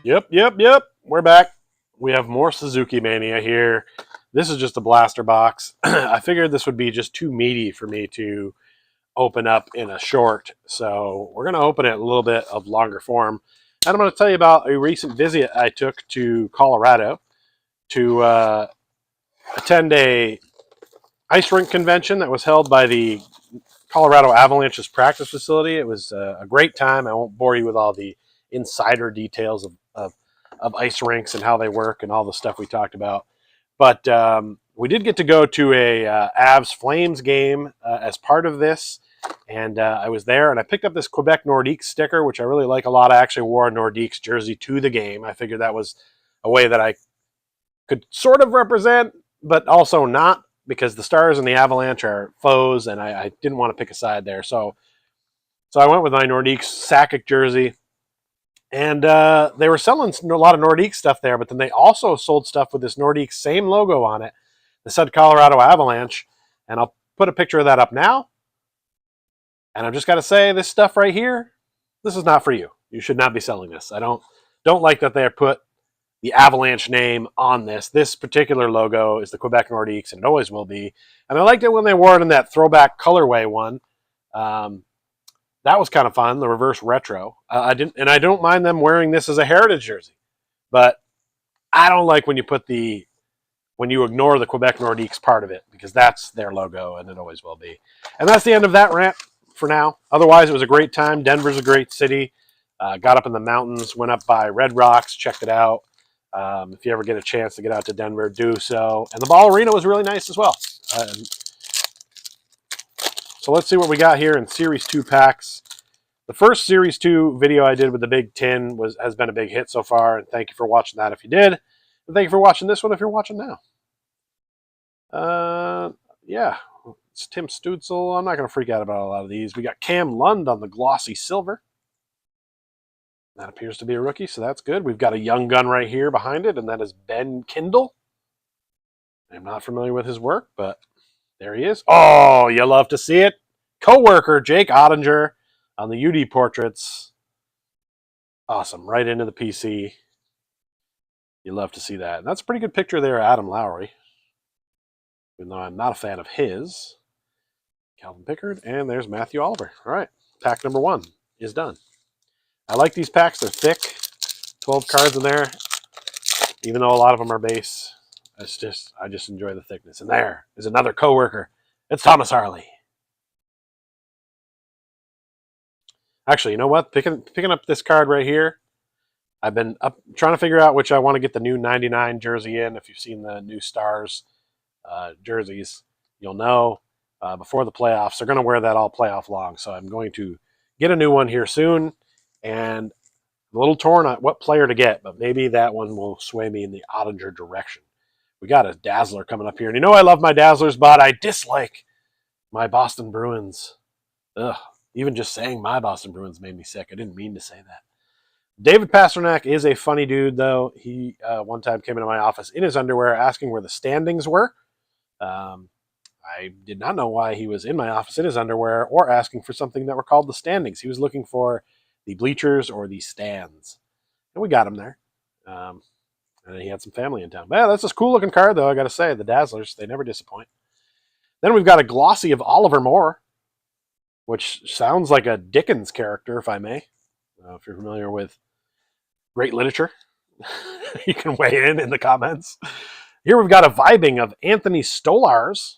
Yep. We're back. We have more Suzuki Mania here. This is just a blaster box. I figured this would be just too meaty for me to open up in a short, so we're going to open it a little bit of longer form. And I'm going to tell you about a recent visit I took to Colorado to attend a ice rink convention that was held by the Colorado Avalanche's practice facility. It was a great time. I won't bore you with all the insider details of ice rinks and how they work and all the stuff we talked about. But we did get to go to a Avs Flames game as part of this. And I was there, and I picked up this Quebec Nordiques sticker, which I really like a lot. I actually wore a Nordiques jersey to the game. I figured that was a way that I could sort of represent, but also not, because the Stars and the Avalanche are foes, and I didn't want to pick a side there. So I went with my Nordiques Sakic jersey, and they were selling a lot of Nordiques stuff there, but then they also sold stuff with this Nordiques same logo on it that said Colorado Avalanche, and I'll put a picture of that up now. And I've just got to say, this stuff right here, this is not for you. You should not be selling this. I don't like that they put the Avalanche name on this. This particular logo is the Quebec Nordiques, and it always will be. And I liked it when they wore it in that throwback colorway one. That was kind of fun, the reverse retro. I don't mind them wearing this as a heritage jersey, but I don't like when you ignore the Quebec Nordiques part of it, because that's their logo, and it always will be. And that's the end of that rant for now. Otherwise, it was a great time. Denver's a great city. Got up in the mountains, went up by Red Rocks, checked it out. If you ever get a chance to get out to Denver, do so. And the Ball Arena was really nice as well. So let's see what we got here in Series 2 packs. The first Series 2 video I did with the Big Tin has been a big hit so far, and thank you for watching that if you did. And thank you for watching this one if you're watching now. Yeah, it's Tim Stutzel. I'm not going to freak out about a lot of these. We got Cam Lund on the glossy silver. That appears to be a rookie, so that's good. We've got a young gun right here behind it, and that is Ben Kindle. I'm not familiar with his work, but there he is. Oh, you love to see it. Co-worker Jake Ottinger on the UD portraits. Awesome. Right into the PC. You love to see that. And that's a pretty good picture there, Adam Lowry. Even though I'm not a fan of his. Calvin Pickard. And there's Matthew Oliver. All right. Pack number 1 is done. I like these packs. They're thick. 12 cards in there. Even though a lot of them are base. I just enjoy the thickness. And there is another co-worker. It's Thomas Harley. Actually, you know what? Picking up this card right here, I've been trying to figure out which I want to get the new 99 jersey in. If you've seen the new Stars jerseys, you'll know before the playoffs. They're going to wear that all playoff long. So I'm going to get a new one here soon. And I'm a little torn on what player to get, but maybe that one will sway me in the Ottinger direction. We got a Dazzler coming up here. And you know I love my Dazzlers, but I dislike my Boston Bruins. Ugh. Even just saying my Boston Bruins made me sick. I didn't mean to say that. David Pastrnak is a funny dude, though. He one time came into my office in his underwear asking where the standings were. I did not know why he was in my office in his underwear or asking for something that were called the standings. He was looking for the bleachers or the stands. And we got him there. And he had some family in town. Man, that's a cool looking card, though, I got to say. The Dazzlers, they never disappoint. Then we've got a glossy of Oliver Moore, which sounds like a Dickens character, if I may. If you're familiar with great literature, you can weigh in the comments. Here we've got a vibing of Anthony Stolarz,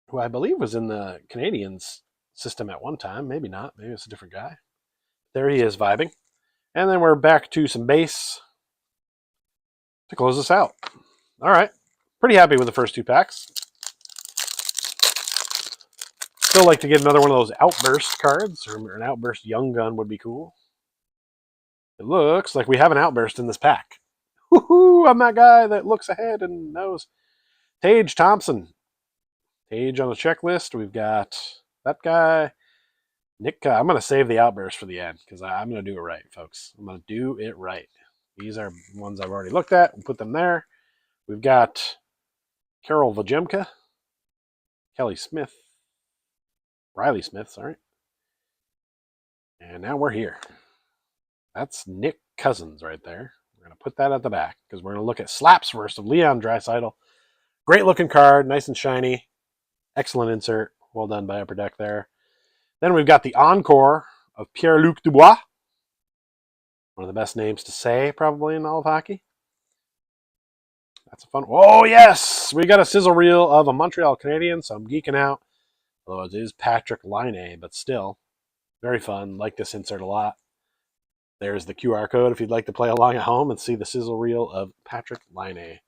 who I believe was in the Canadiens system at one time. Maybe not. Maybe it's a different guy. There he is vibing. And then we're back to some base to close this out. All right. Pretty happy with the first 2 packs. Still like to get another one of those Outburst cards, or an Outburst Young Gun would be cool. It looks like we have an Outburst in this pack. Woohoo! I'm that guy that looks ahead and knows. Tage Thompson. Tage on the checklist. We've got that guy. Nick, I'm going to save the Outburst for the end, because I'm going to do it right, folks. I'm going to do it right. These are ones I've already looked at. We'll put them there. We've got Carol Vajemka. Riley Smith, sorry. And now we're here. That's Nick Cousins right there. We're going to put that at the back because we're going to look at Slaps first of Leon Draisaitl. Great looking card, nice and shiny. Excellent insert. Well done by Upper Deck there. Then we've got the Encore of Pierre-Luc Dubois. One of the best names to say probably in all of hockey. That's a fun. Oh, yes! We got a sizzle reel of a Montreal Canadian, so I'm geeking out. Although it is Patrick Laine, but still. Very fun. Like this insert a lot. There's the QR code if you'd like to play along at home and see the sizzle reel of Patrick Laine.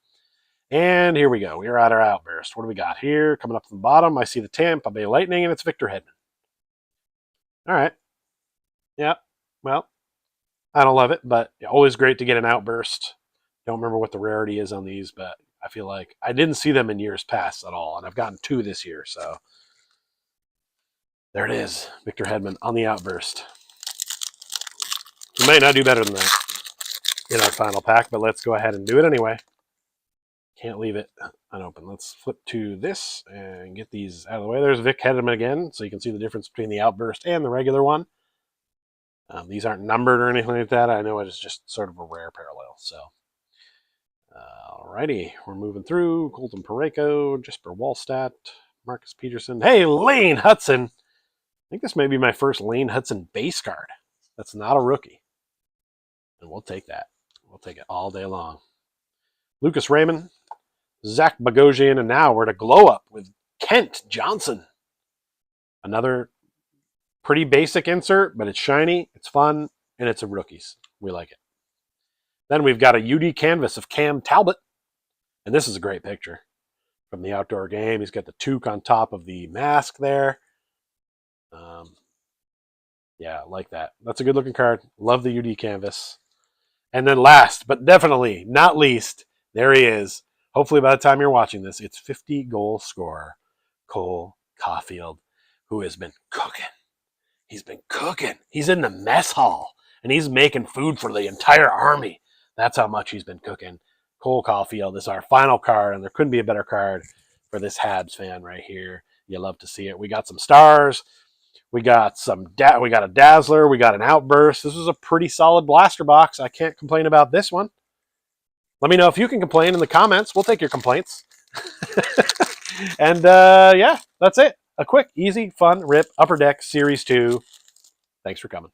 And here we go. We're at our outburst. What do we got here? Coming up from the bottom, I see the Tampa Bay Lightning, and it's Victor Hedman. All right. Yeah. Well, I don't love it, but always great to get an outburst. Don't remember what the rarity is on these, but I feel like I didn't see them in years past at all, and I've gotten 2 this year, so there it is. Victor Hedman on the outburst. We might not do better than that in our final pack, but let's go ahead and do it anyway. Can't leave it unopened. Let's flip to this and get these out of the way. There's Vic Hedman again, so you can see the difference between the outburst and the regular one. These aren't numbered or anything like that. I know it is just sort of a rare parallel. So, alrighty, we're moving through. Colton Parayko, Jesper Wallstadt, Marcus Peterson. Hey, Lane Hudson. I think this may be my first Lane Hudson base card. That's not a rookie. And we'll take that. We'll take it all day long. Lucas Raymond, Zach Bogosian, and now we're to glow up with Kent Johnson. Another pretty basic insert, but it's shiny, it's fun, and it's a rookies. We like it. Then we've got a UD canvas of Cam Talbot, and this is a great picture from the outdoor game. He's got the toque on top of the mask there. Yeah, like that. That's a good looking card. Love the UD canvas. And then last, but definitely not least, there he is. Hopefully by the time you're watching this, it's 50-goal scorer, Cole Caulfield, who has been cooking. He's been cooking. He's in the mess hall, and he's making food for the entire army. That's how much he's been cooking. Cole Caulfield is our final card, and there couldn't be a better card for this Habs fan right here. You love to see it. We got some stars. We got we got a Dazzler. We got an Outburst. This was a pretty solid blaster box. I can't complain about this one. Let me know if you can complain in the comments. We'll take your complaints. And yeah, that's it. A quick, easy, fun rip Upper Deck Series 2. Thanks for coming.